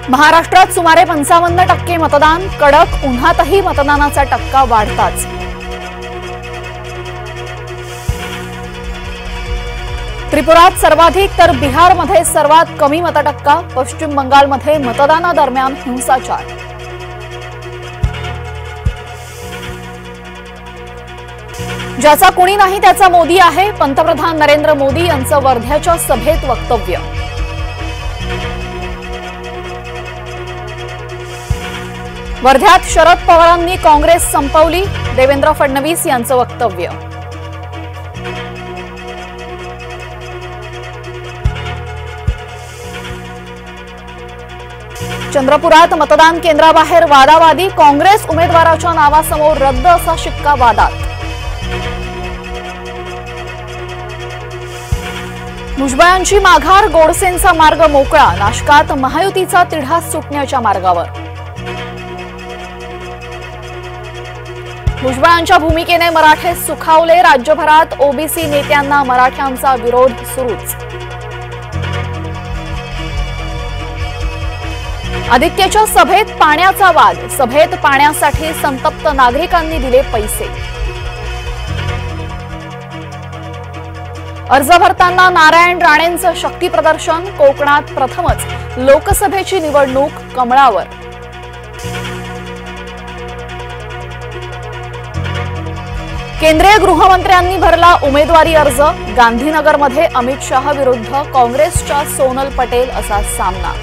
महाराष्ट्रात सुमारे 55% मतदान, कडक उन्हातही मतदानाचा टक्का वाढताच। त्रिपुरात सर्वाधिक तर बिहारमध्ये सर्वात कमी मतटक्का, पश्चिम बंगालमध्ये मतदानादरम्यान हिंसाचार। ज्याचा कुणी नाही त्याचा मोदी आहे, पंतप्रधान नरेंद्र मोदी यांचं वर्ध्याच्या सभेत वक्तव्य। वर्ध्यात शरद पवारांनी काँग्रेस संपवली, देवेंद्र फडणवीस यांचं वक्तव्य। चंद्रपुरात मतदान केंद्राबाहेर वादावादी, काँग्रेस उमेदवाराच्या नावासमोर रद्द असा शिक्का वादात। भुजबळांची माघार, गोडसेंचा मार्ग मोकळा, नाशकात महायुतीचा तिढा सुटण्याच्या मार्गावर। भुजबळांच्या भूमिकेने मराठे सुखावले, राज्यभरात ओबीसी नेत्यांना मराठ्यांचा विरोध सुरूच। आदित्यच्या सभेत पाण्याचा वाद, सभेत पाण्यासाठी संतप्त नागरिकांनी दिले पैसे। अर्ज भरताना नारायण राणेंचं शक्ती प्रदर्शन, कोकणात प्रथमच लोकसभेची निवडणूक कमळावर। केंद्रीय गृहमंत्र्यांनी भरला उमेदवारी अर्ज, गांधीनगरमध्ये अमित शहा विरुद्ध काँग्रेसच्या सोनल पटेल असा सामना।